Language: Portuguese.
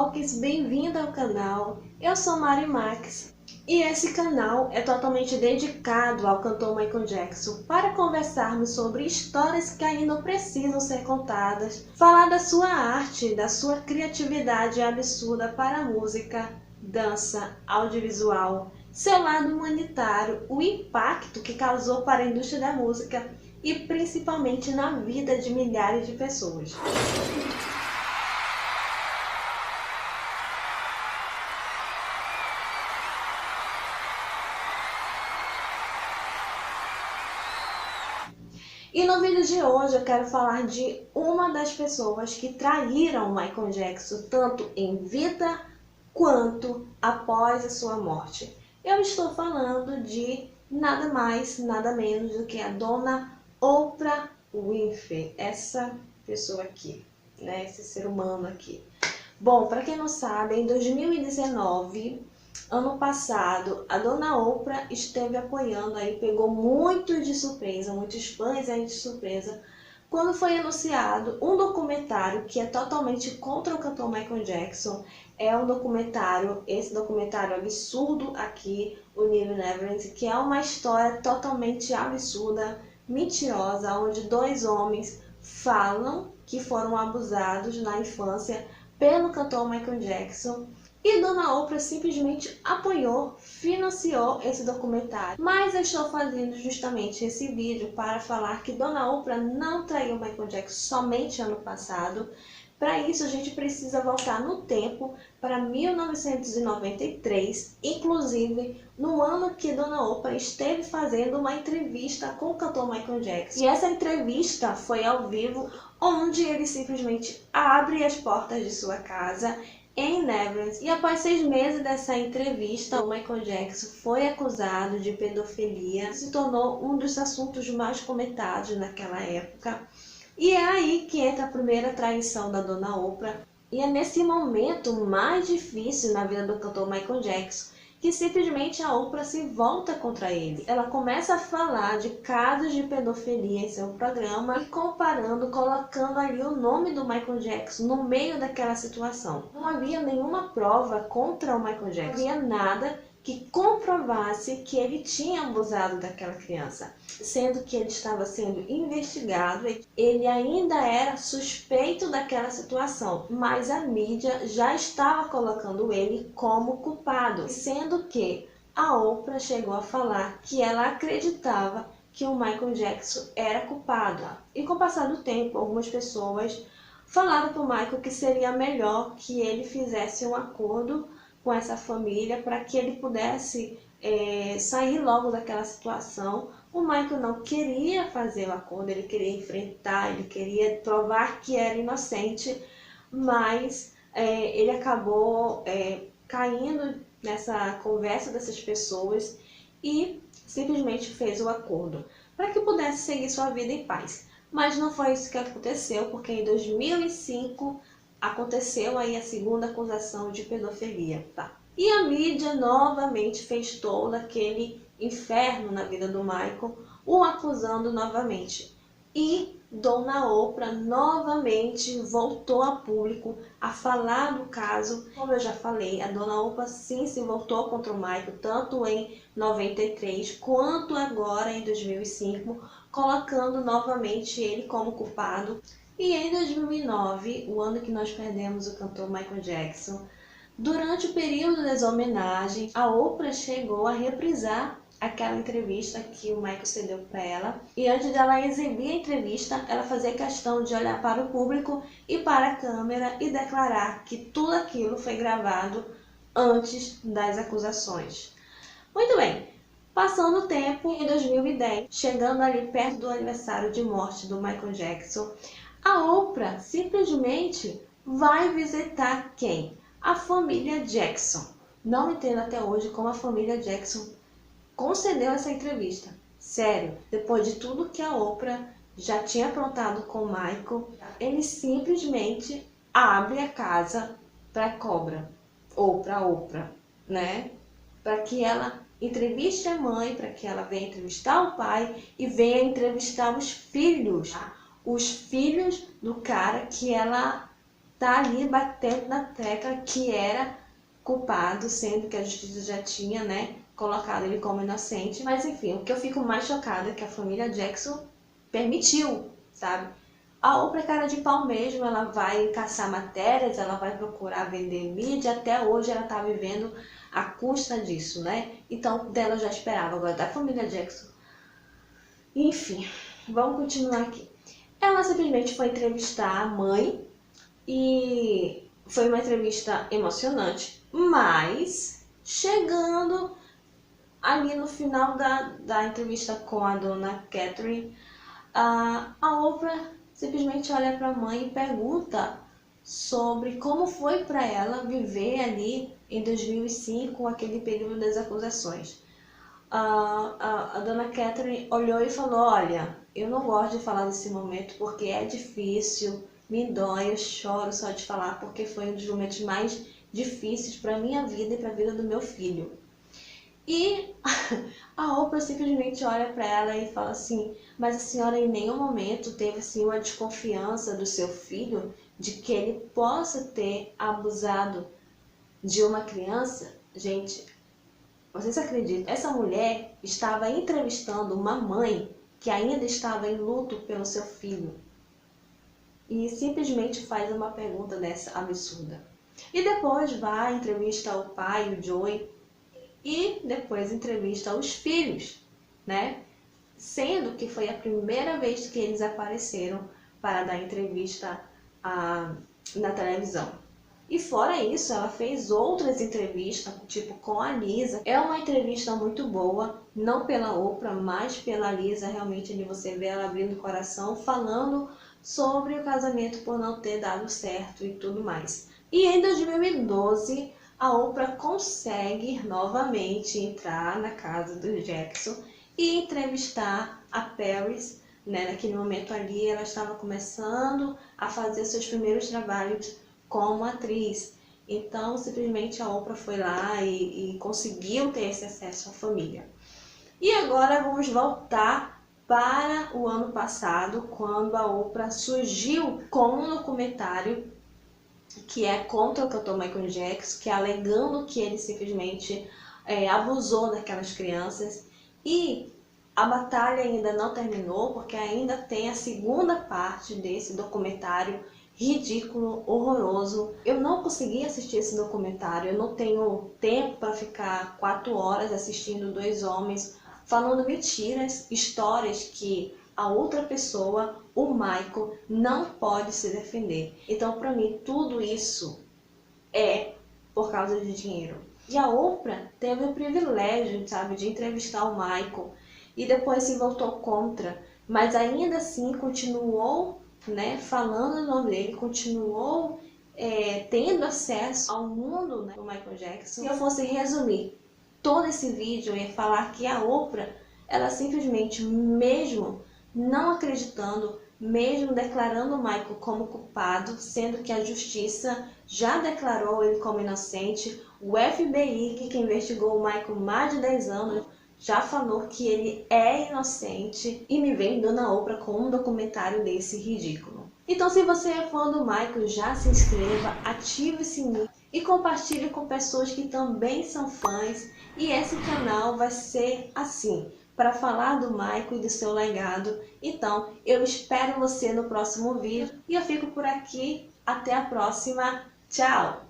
Talks, bem-vindo ao canal. Eu sou Mari Max e esse canal é totalmente dedicado ao cantor Michael Jackson para conversarmos sobre histórias que ainda precisam ser contadas, falar da sua arte, da sua criatividade absurda para a música, dança, audiovisual, seu lado humanitário, o impacto que causou para a indústria da música e principalmente na vida de milhares de pessoas. E no vídeo de hoje eu quero falar de uma das pessoas que traíram Michael Jackson tanto em vida quanto após a sua morte. Eu estou falando de nada mais, nada menos do que a dona Oprah Winfrey, essa pessoa aqui, né, esse ser humano aqui. Bom, para quem não sabe, em 2019, ano passado, a dona Oprah esteve apoiando aí, pegou muitos de surpresa, muitos fãs aí de surpresa, quando foi anunciado um documentário que é totalmente contra o cantor Michael Jackson. É um documentário, esse documentário absurdo aqui, o Never Neverland, que é uma história totalmente absurda, mentirosa, onde dois homens falam que foram abusados na infância pelo cantor Michael Jackson. E dona Oprah simplesmente apoiou, financiou esse documentário. Mas eu estou fazendo justamente esse vídeo para falar que dona Oprah não traiu Michael Jackson somente ano passado. Para isso a gente precisa voltar no tempo para 1993, inclusive no ano que dona Oprah esteve fazendo uma entrevista com o cantor Michael Jackson. E essa entrevista foi ao vivo, onde ele simplesmente abre as portas de sua casa em Neverland. E após 6 meses dessa entrevista, o Michael Jackson foi acusado de pedofilia, se tornou um dos assuntos mais comentados naquela época. E é aí que entra a primeira traição da dona Oprah. E é nesse momento mais difícil na vida do cantor Michael Jackson que simplesmente a Oprah se volta contra ele. Ela começa a falar de casos de pedofilia em seu programa e comparando, colocando ali o nome do Michael Jackson no meio daquela situação. Não havia nenhuma prova contra o Michael Jackson, não havia nada que comprovasse que ele tinha abusado daquela criança, sendo que ele estava sendo investigado, ele ainda era suspeito daquela situação, mas a mídia já estava colocando ele como culpado, sendo que a Oprah chegou a falar que ela acreditava que o Michael Jackson era culpado. E com o passar do tempo, algumas pessoas falaram para o Michael que seria melhor que ele fizesse um acordo com essa família para que ele pudesse sair logo daquela situação. O Michael não queria fazer o acordo, ele queria enfrentar, ele queria provar que era inocente, mas ele acabou caindo nessa conversa dessas pessoas e simplesmente fez o acordo para que pudesse seguir sua vida em paz. Mas não foi isso que aconteceu, porque em 2005 aconteceu aí a segunda acusação de pedofilia, tá? E a mídia novamente fez todo aquele inferno na vida do Michael, o acusando novamente. E dona Oprah novamente voltou a público a falar do caso. Como eu já falei, a dona Oprah sim se voltou contra o Michael, tanto em 93 quanto agora em 2005, colocando novamente ele como culpado. E em 2009, o ano que nós perdemos o cantor Michael Jackson, durante o período das homenagens, a Oprah chegou a reprisar aquela entrevista que o Michael cedeu para ela. E antes dela exibir a entrevista, ela fazia questão de olhar para o público e para a câmera e declarar que tudo aquilo foi gravado antes das acusações. Muito bem. Passando o tempo, em 2010, chegando ali perto do aniversário de morte do Michael Jackson, a Oprah simplesmente vai visitar quem? A família Jackson. Não entendo até hoje como a família Jackson concedeu essa entrevista. Sério, depois de tudo que a Oprah já tinha aprontado com o Michael, ele simplesmente abre a casa para a cobra, ou para a Oprah, né? Para que ela entreviste a mãe, para que ela venha entrevistar o pai e venha entrevistar os filhos do cara que ela tá ali batendo na tecla que era culpado, sendo que a justiça já tinha, né, colocado ele como inocente. Mas enfim, o que eu fico mais chocada é que a família Jackson permitiu, sabe? A Oprah é cara de pau mesmo, ela vai caçar matérias, ela vai procurar vender mídia, até hoje ela tá vivendo à custa disso, né? Então, dela eu já esperava, agora da família Jackson. Enfim, vamos continuar aqui. Ela simplesmente foi entrevistar a mãe e foi uma entrevista emocionante, mas chegando ali no final da entrevista com a dona Catherine, a Oprah simplesmente olha para a mãe e pergunta sobre como foi para ela viver ali em 2005, aquele período das acusações. A dona Catherine olhou e falou: olha, eu não gosto de falar desse momento porque é difícil, me dói, eu choro só de falar porque foi um dos momentos mais difíceis para minha vida e para a vida do meu filho. E a Oprah simplesmente olha para ela e fala assim: mas a senhora em nenhum momento teve assim uma desconfiança do seu filho de que ele possa ter abusado de uma criança? Gente, vocês acreditam? Essa mulher estava entrevistando uma mãe que ainda estava em luto pelo seu filho e simplesmente faz uma pergunta dessa absurda. E depois vai entrevista o pai, o Joey, e depois entrevista os filhos, né? Sendo que foi a primeira vez que eles apareceram para dar entrevista na televisão. E fora isso, ela fez outras entrevistas, tipo com a Lisa. É uma entrevista muito boa, não pela Oprah, mas pela Lisa. Realmente ali você vê ela abrindo o coração, falando sobre o casamento por não ter dado certo e tudo mais. E em 2012, a Oprah consegue novamente entrar na casa do Jackson e entrevistar a Paris, né? Naquele momento ali ela estava começando a fazer seus primeiros trabalhos como atriz. Então, simplesmente a Oprah foi lá e conseguiu ter esse acesso à família. E agora vamos voltar para o ano passado, quando a Oprah surgiu com um documentário que é contra o cantor Michael Jackson, que é alegando que ele simplesmente abusou daquelas crianças. E a batalha ainda não terminou, porque ainda tem a segunda parte desse documentário ridículo, horroroso. Eu não consegui assistir esse documentário, eu não tenho tempo para ficar 4 horas assistindo dois homens falando mentiras, histórias que a outra pessoa, o Michael, não pode se defender. Então, para mim, tudo isso é por causa de dinheiro. E a Oprah teve o privilégio, sabe, de entrevistar o Michael e depois se voltou contra, mas ainda assim continuou, né, falando o nome dele, continuou tendo acesso ao mundo, né, do Michael Jackson. Se eu fosse resumir todo esse vídeo, eu ia falar que a Oprah, ela simplesmente, mesmo não acreditando, mesmo declarando o Michael como culpado, sendo que a justiça já declarou ele como inocente, o FBI, que investigou o Michael mais de 10 anos, já falou que ele é inocente, e me vem Dona Oprah com um documentário desse ridículo. Então, se você é fã do Michael, já se inscreva, ative o sininho e compartilhe com pessoas que também são fãs, e esse canal vai ser assim, para falar do Michael e do seu legado. Então, eu espero você no próximo vídeo e eu fico por aqui. Até a próxima. Tchau!